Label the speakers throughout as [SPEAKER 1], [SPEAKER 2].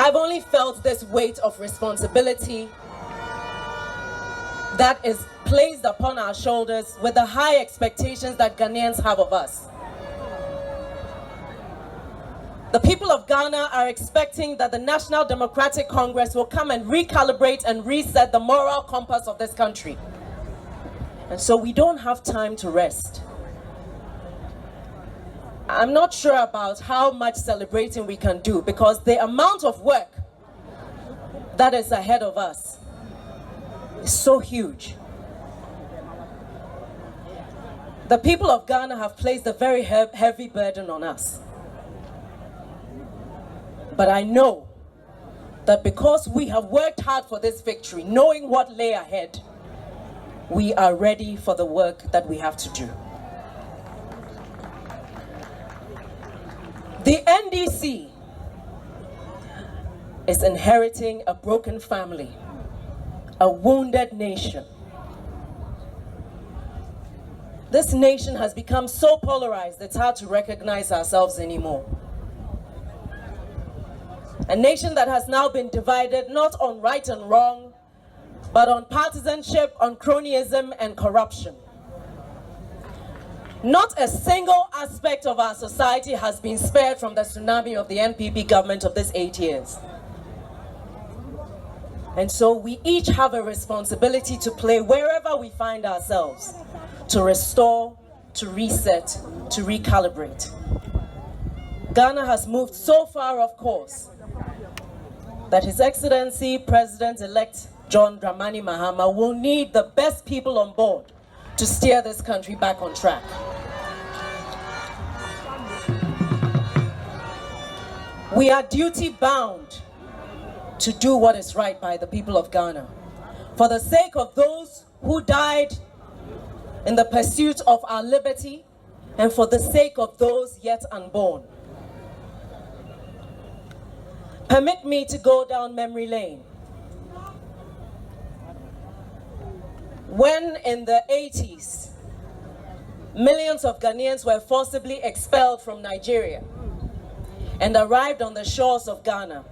[SPEAKER 1] I've only felt this weight of responsibility that is placed upon our shoulders with the high expectations that Ghanaians have of us. The people of Ghana are expecting that the National Democratic Congress will come and recalibrate and reset the moral compass of this country. And so we don't have time to rest. I'm not sure about how much celebrating we can do, because the amount of work that is ahead of us is so huge. The people of Ghana have placed a very heavy burden on us. But I know that because we have worked hard for this victory, knowing what lay ahead, we are ready for the work that we have to do. The NDC is inheriting a broken family, a wounded nation. This nation has become so polarized, it's hard to recognize ourselves anymore. A nation that has now been divided not on right and wrong, but on partisanship, on cronyism and corruption. Not a single aspect of our society has been spared from the tsunami of the NPP government of this 8 years. And so we each have a responsibility to play wherever we find ourselves, to restore, to reset, to recalibrate. Ghana has moved so far off course that His Excellency President-elect John Dramani Mahama will need the best people on board to steer this country back on track. We are duty-bound to do what is right by the people of Ghana, for the sake of those who died in the pursuit of our liberty, and for the sake of those yet unborn. Permit me to go down memory lane. When in the 80s, millions of Ghanaians were forcibly expelled from Nigeria and arrived on the shores of Ghana,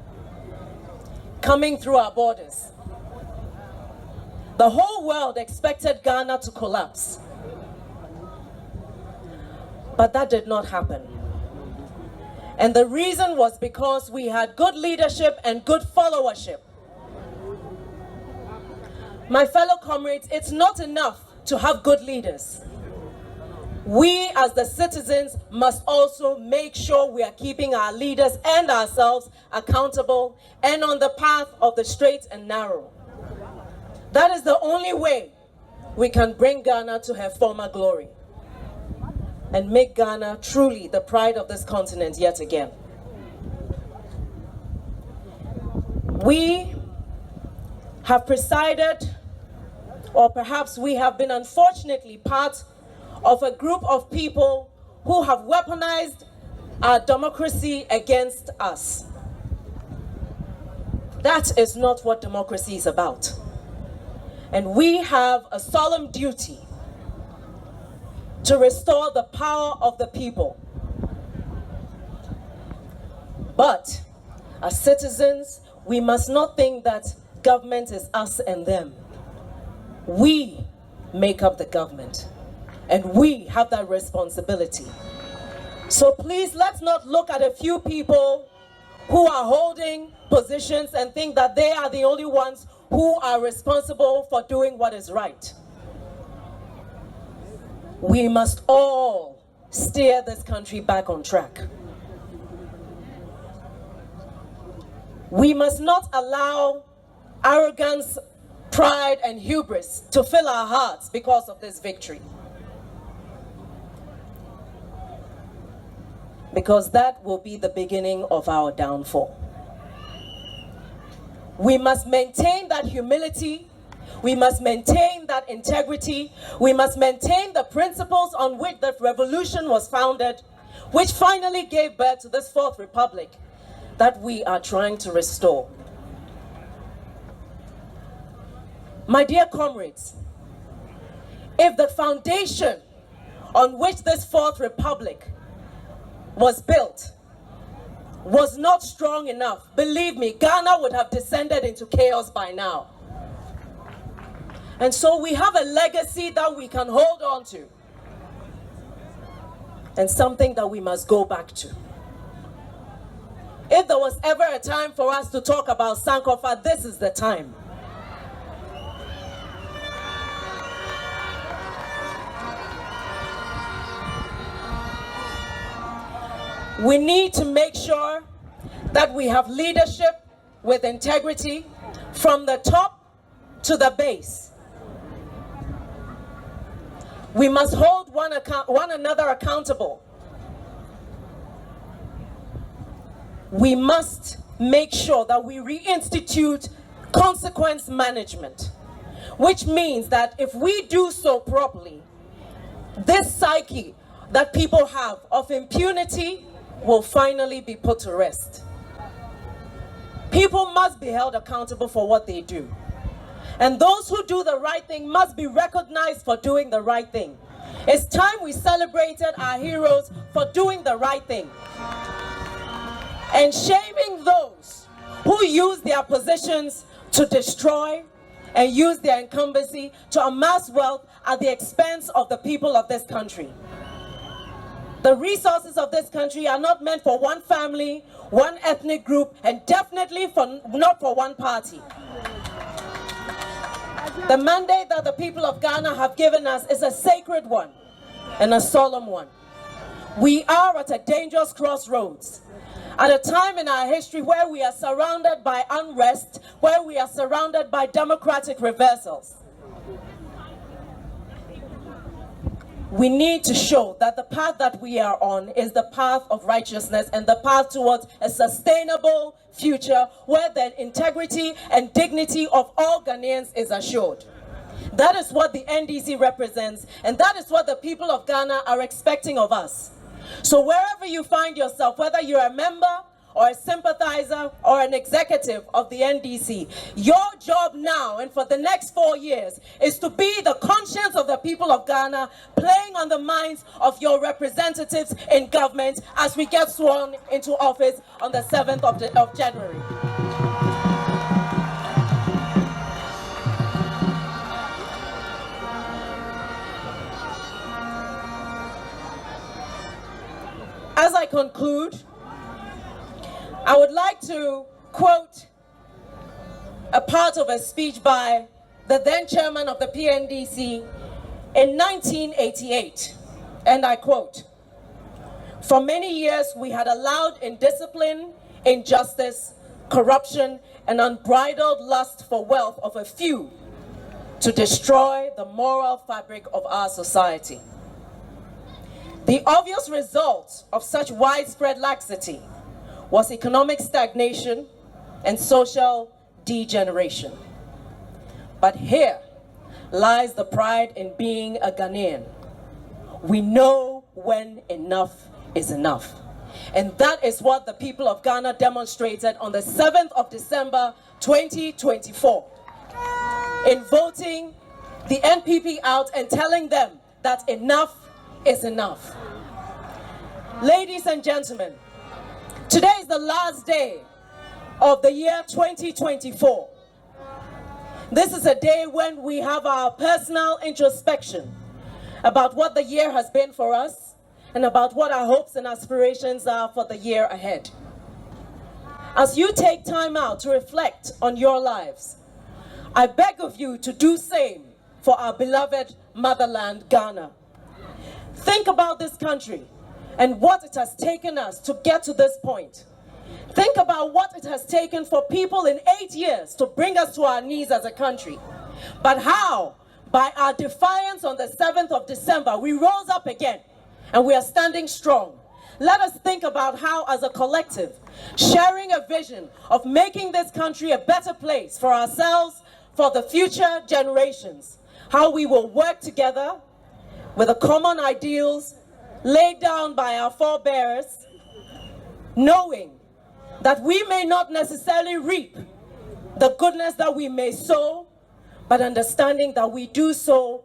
[SPEAKER 1] coming through our borders, the whole world expected Ghana to collapse. But that did not happen. And the reason was because we had good leadership and good followership. My fellow comrades, it's not enough to have good leaders. We as the citizens must also make sure we are keeping our leaders and ourselves accountable and on the path of the straight and narrow. That is the only way we can bring Ghana to her former glory and make Ghana truly the pride of this continent yet again. We have presided, or perhaps we have been unfortunately part of a group of people who have weaponized our democracy against us. That is not what democracy is about. And we have a solemn duty to restore the power of the people. But as citizens, we must not think that government is us and them. We make up the government, and we have that responsibility. So please, let's not look at a few people who are holding positions and think that they are the only ones who are responsible for doing what is right. We must all steer this country back on track. We must not allow arrogance, pride, and hubris to fill our hearts because of this victory. Because that will be the beginning of our downfall. We must maintain that humility. We must maintain that integrity. We must maintain the principles on which the revolution was founded, which finally gave birth to this fourth republic that we are trying to restore. My dear comrades, if the foundation on which this fourth republic was built was not strong enough, believe me, Ghana would have descended into chaos by now. And so we have a legacy that we can hold on to, and something that we must go back to. If there was ever a time for us to talk about Sankofa, this is the time. We need to make sure that we have leadership with integrity from the top to the base. We must hold one another accountable. We must make sure that we reinstitute consequence management, which means that if we do so properly, this psyche that people have of impunity will finally be put to rest. People must be held accountable for what they do. And those who do the right thing must be recognized for doing the right thing. It's time we celebrated our heroes for doing the right thing. And shaming those who use their positions to destroy and use their incumbency to amass wealth at the expense of the people of this country. The resources of this country are not meant for one family, one ethnic group, and definitely not for one party. The mandate that the people of Ghana have given us is a sacred one and a solemn one. We are at a dangerous crossroads, at a time in our history where we are surrounded by unrest, where we are surrounded by democratic reversals. We need to show that the path that we are on is the path of righteousness and the path towards a sustainable future where the integrity and dignity of all Ghanaians is assured. That is what the NDC represents, and that is what the people of Ghana are expecting of us. So wherever you find yourself, whether you're a member or a sympathizer or an executive of the NDC, your job now and for the next 4 years is to be the conscience of the people of Ghana, playing on the minds of your representatives in government as we get sworn into office on the 7th of January. As I conclude, I would like to quote a part of a speech by the then chairman of the PNDC in 1988, and I quote, "For many years we had allowed indiscipline, injustice, corruption, and unbridled lust for wealth of a few to destroy the moral fabric of our society. The obvious result of such widespread laxity was economic stagnation and social degeneration. But here lies the pride in being a Ghanaian. We know when enough is enough." And that is what the people of Ghana demonstrated on the 7th of December 2024 in voting the NPP out and telling them that enough is enough. Ladies and gentlemen, today is the last day of the year 2024. This is a day when we have our personal introspection about what the year has been for us and about what our hopes and aspirations are for the year ahead. As you take time out to reflect on your lives, I beg of you to do same for our beloved motherland, Ghana. Think about this country and what it has taken us to get to this point. Think about what it has taken for people in 8 years to bring us to our knees as a country. But how? By our defiance on the 7th of December, we rose up again and we are standing strong. Let us think about how, as a collective, sharing a vision of making this country a better place for ourselves, for the future generations, how we will work together with the common ideals laid down by our forebears, knowing that we may not necessarily reap the goodness that we may sow, but understanding that we do so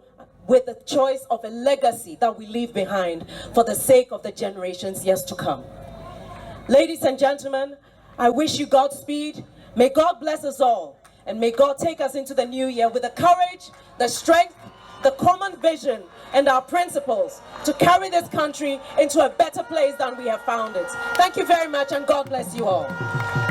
[SPEAKER 1] with the choice of a legacy that we leave behind for the sake of the generations yet to come. Ladies and gentlemen, I wish you Godspeed. May God bless us all, and may God take us into the new year with the courage, the strength, the common vision, and our principles to carry this country into a better place than we have found it. Thank you very much, and God bless you all.